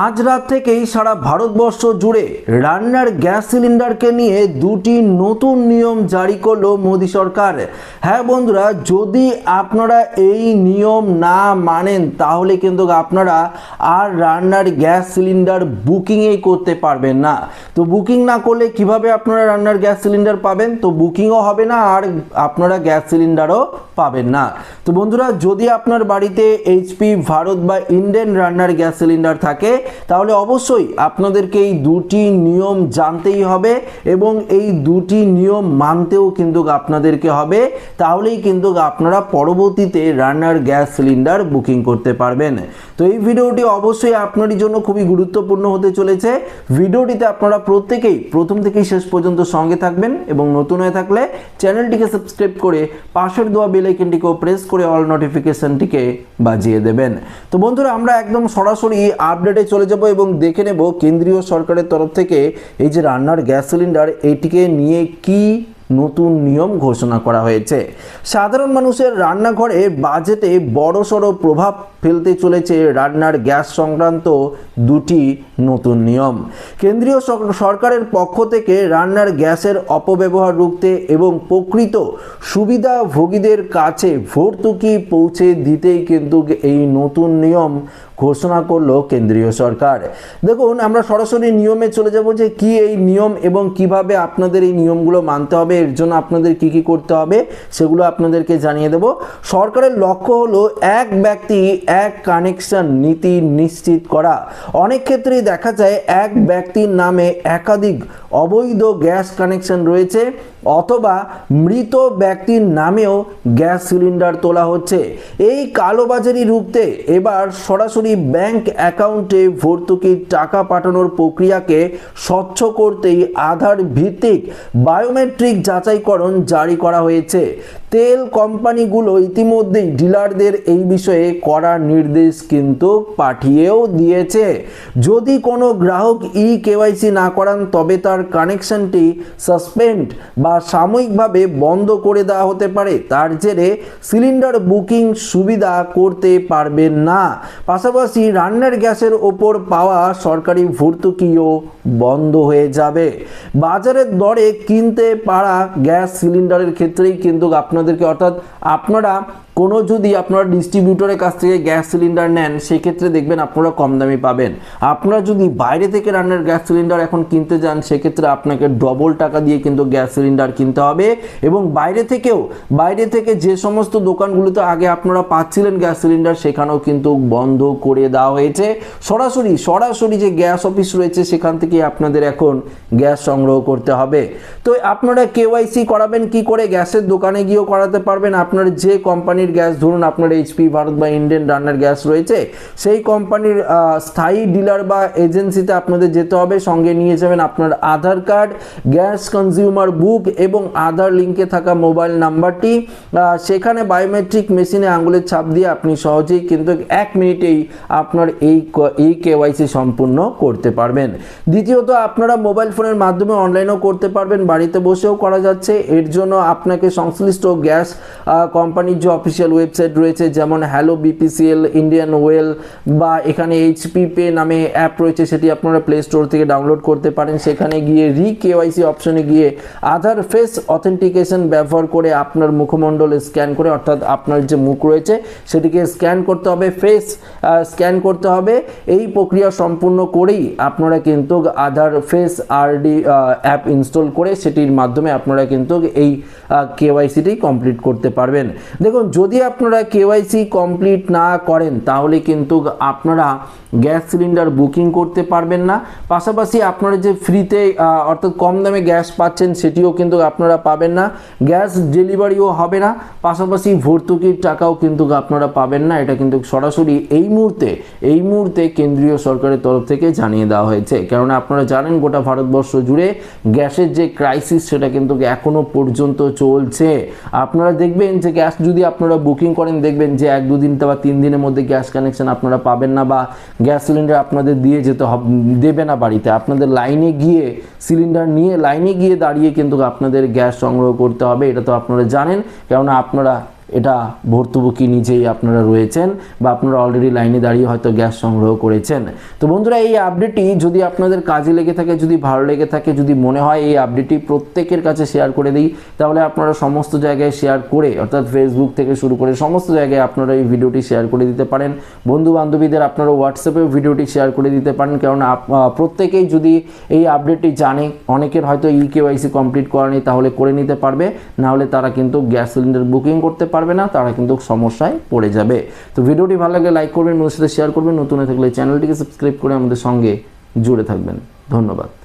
আজ রাত থেকেই সারা ভারতবর্ষ জুড়ে রান্নার গ্যাস সিলিন্ডারকে নিয়ে দুটি নতুন নিয়ম জারি করলো মোদী সরকার। হ্যাঁ বন্ধুরা, যদি আপনারা এই নিয়ম না মানেন তাহলে কিন্তু আপনারা আর রান্নার গ্যাস সিলিন্ডার বুকিংই করতে পারবেন না। তো বুকিং না করলে কিভাবে আপনারা রান্নার গ্যাস সিলিন্ডার পাবেন? তো বুকিংও হবে না আর আপনারা গ্যাস সিলিন্ডারও পাবেন না। তো বন্ধুরা, যদি আপনার বাড়িতে এইচপি, ভারত বা ইন্ডেন রান্নার গ্যাস সিলিন্ডার থাকে তাহলে অবশ্যই আপনাদেরকে এই দুটি নিয়ম জানতেই হবে এবং এই দুটি নিয়ম মানতেও কিন্তু আপনাদেরকে হবে। তাহলেই কিন্তু আপনারা পরবর্তীতে রান্নার গ্যাস সিলিন্ডার বুকিং করতে পারবেন। তো এই ভিডিওটি অবশ্যই আপনাদের জন্য খুবই গুরুত্বপূর্ণ হতে চলেছে। ভিডিওটিতে আপনারা প্রত্যেকেই প্রথম থেকেই শেষ পর্যন্ত সঙ্গে থাকবেন এবং নতুন হয়ে থাকলে চ্যানেলটিকে সাবস্ক্রাইব করে পাশের দেওয়া বেল আইকনটিকেও প্রেস করে অল নোটিফিকেশনটিকে বাজিয়ে দেবেন। তো বন্ধুরা, আমরা একদম সরাসরি আপডেটে চলে যাব এবং দেখে নেব কেন্দ্রীয় সরকারের তরফ থেকে এই যে রান্নার গ্যাস সিলিন্ডার এইটিকে নিয়ে কি নতুন নিয়ম ঘোষণা করা হয়েছে। সাধারণ মানুষের রান্নাঘরে বাজেটে বড়সড় প্রভাব ফেলতে চলেছে রান্নার গ্যাস সংক্রান্ত দুটি নতুন নিয়ম। কেন্দ্রীয় সরকারের পক্ষ থেকে রান্নার গ্যাসের অপব্যবহার রুখতে এবং প্রকৃত সুবিধাভোগীদের কাছে ভর্তুকি পৌঁছে দিতেই কিন্তু এই নতুন নিয়ম ঘোষণা করলো কেন্দ্রীয় সরকার। দেখুন, আমরা সরাসরি নিয়মে চলে যাব যে কি এই নিয়ম এবং কিভাবে আপনাদের এই নিয়মগুলো মানতে হবে, এর জন্য আপনাদের কি কি করতে হবে সেগুলো আপনাদেরকে জানিয়ে দেব। সরকারের লক্ষ্য হলো এক ব্যক্তি এক কানেকশন নীতি নিশ্চিত করা। অনেক ক্ষেত্রেই দেখা যায় এক ব্যক্তির নামে একাধিক অবৈধ গ্যাস কানেকশন রয়েছে অথবা মৃত ব্যক্তির নামেও গ্যাস সিলিন্ডার তোলা হচ্ছে। এই কালোবাজারি রুখতে এবার সরাসরি ব্যাংক অ্যাকাউন্টে ভর্তুকির টাকা পাঠানোর প্রক্রিয়াকে স্বচ্ছ করতেই আধার ভিত্তিক বায়োমেট্রিক যাচাইকরণ জারি করা হয়েছে। তেল কোম্পানিগুলো ইতিমধ্যেই ডিলারদের এই বিষয়ে কড়া নির্দেশ কিন্তু পাঠিয়েও দিয়েছে। যদি কোনো গ্রাহক কেওয়াইসি না করান তবে তার কানেকশনটি সাসপেন্ড বা সাময়িকভাবে বন্ধ করে দেওয়া হতে পারে। তার জেরে সিলিন্ডার বুকিং সুবিধা করতে পারবেন না। পাশাপাশি রান্নার গ্যাসের ওপর পাওয়া সরকারি ভর্তুকিও বন্ধ হয়ে যাবে। বাজারের দরে কিনতে পারা গ্যাস সিলিন্ডারের ক্ষেত্রেই কিন্তু আপনাদেরকে, অর্থাৎ আপনারা কোনো যদি আপনারা ডিস্ট্রিবিউটরের কাছ থেকে গ্যাস সিলিন্ডার নেন সেক্ষেত্রে দেখবেন আপনারা কম দামে পাবেন। আপনারা যদি বাইরে থেকে রান্নার গ্যাস সিলিন্ডার এখন কিনতে যান সেক্ষেত্রে আপনাকে ডবল টাকা দিয়ে কিন্তু গ্যাস সিলিন্ডার কিনতে হবে। এবং বাইরে থেকে যে সমস্ত দোকানগুলোতে আগে আপনারা পাচ্ছিলেন গ্যাস সিলিন্ডার সেখানেও কিন্তু বন্ধ করে দেওয়া হয়েছে। সরাসরি যে গ্যাস অফিস রয়েছে সেখান থেকে আপনাদের এখন গ্যাস সংগ্রহ করতে হবে। তো আপনারা কেওয়াইসি করাবেন কি করে? গ্যাসের দোকানে গিয়েও করাতে পারবেন। আপনার যে কোম্পানির গ্যাস, ধরুন আপনার এইচপি, ভারত বা ইন্ডিয়ান রান্নার গ্যাস রয়েছে, সেই কোম্পানির স্থায়ী ডিলার বা এজেন্সিতে আপনাদের যেতে হবে। সঙ্গে নিয়ে যাবেন আপনার আধার কার্ড, গ্যাস কনজিউমার বুক এবং আধার লিঙ্কে থাকা মোবাইল নাম্বারটি। সেখানে বায়োমেট্রিক মেশিনে আঙুলের ছাপ দিয়ে আপনি সহজেই কিন্তু 1 মিনিটেই আপনার এই কেওয়াইসি সম্পূর্ণ করতে পারবেন। দ্বিতীয়ত, আপনারা মোবাইল ফোনের মাধ্যমে অনলাইনেও করতে পারবেন, বাড়িতে বসেও করা যাচ্ছে। এর জন্য আপনাকে সংশ্লিষ্ট গ্যাস কোম্পানির যে অফিসিয়াল ওয়েবসাইট রয়েছে যেমন হ্যালো বিপিসিএল, ইন্ডিয়ান ওয়েল বা এখানে এইচপি পে নামে অ্যাপ রয়েছে, সেটি আপনারা প্লে স্টোর থেকে ডাউনলোড করতে পারেন। সেখানে গিয়ে কেওয়াইসি অপশনে গিয়ে আধার ফেস অথেন্টিকেশন ব্যবহার করে আপনার মুখমণ্ডল স্ক্যান করে, অর্থাৎ আপনার যে মুখ রয়েছে সেটিকে স্ক্যান করতে হবে, ফেস স্ক্যান করতে হবে। এই প্রক্রিয়া সম্পূর্ণ করেই আপনারা কিন্তু আধার ফেস আরডি অ্যাপ ইনস্টল করে সেটির মাধ্যমে আপনারা কিন্তু এই কেওয়াইসিটি কমপ্লিট করতে পারবেন। দেখুন, যদি আপনারা কেওয়াইসি কমপ্লিট না করেন তাহলে কিন্তু আপনারা গ্যাস সিলিন্ডার বুকিং করতে পারবেন না। পাশাপাশি আপনারা যে ফ্রিতে অর্থাৎ কম দামে গ্যাস পাচ্ছেন সেটিও কিন্তু আপনারা পাবেন না, গ্যাস ডেলিভারিও হবে না, পাশাপাশি ভর্তুকির টাকাও কিন্তু আপনারা পাবেন না। এটা কিন্তু সরাসরি এই মুহূর্তে কেন্দ্রীয় সরকারের তরফ থেকে জানিয়ে দেওয়া হয়েছে। কেননা আপনারা জানেন গোটা ভারতবর্ষ জুড়ে গ্যাসের যে ক্রাইসিস সেটা কিন্তু এখনো পর্যন্ত চলছে। আপনারা দেখবেন যে গ্যাস যদি আপনারা বুকিং করেন দেখবেন যে 1-2 দিন বা 3 দিনের মধ্যে গ্যাস কানেকশন আপনারা পাবেন না বা গ্যাস সিলিন্ডার আপনাদের দিয়ে যেতে দেবে না বাড়িতে। আপনাদের লাইনে গিয়ে সিলিন্ডার নিয়ে লাইনে গিয়ে দাঁড়িয়ে কিন্তু আপনাদের গ্যাস সংগ্রহ করতে হবে। এটা তো আপনারা জানেন, কেননা আপনারা এটা ভর্তুকি নিজেই আপনারা রয়েছেন বা আপনারা অলরেডি লাইনে দাঁড়িয়ে হয়তো গ্যাস সংগ্রহ করেছেন। তো বন্ধুরা, এই আপডেটটি যদি আপনাদের কাজে লেগে থাকে, যদি ভালো লেগে থাকে, যদি মনে হয় এই আপডেটটি প্রত্যেকের কাছে শেয়ার করে দিই, তাহলে আপনারা সমস্ত জায়গায় শেয়ার করে, অর্থাৎ ফেসবুক থেকে শুরু করে সমস্ত জায়গায় আপনারা এই ভিডিওটি শেয়ার করে দিতে পারেন। বন্ধু বান্ধবীদের আপনারা হোয়াটসঅ্যাপেও ভিডিওটি শেয়ার করে দিতে পারেন, কারণ প্রত্যেকেই যদি এই আপডেটটি জানে, অনেকের হয়তো KYC কমপ্লিট করা নেই, তাহলে করে নিতে পারবে, না হলে তারা কিন্তু গ্যাস সিলিন্ডার বুকিং করতে পারবে না, তারা কিন্তু সমস্যায় পড়ে যাবে। তো ভিডিওটি ভালো লাগলে লাইক করবেন, বন্ধুদের সাথে শেয়ার করবেন, নতুন হয়ে থাকলে চ্যানেলটিকে সাবস্ক্রাইব করে আমাদের সঙ্গে জুড়ে থাকবেন। ধন্যবাদ।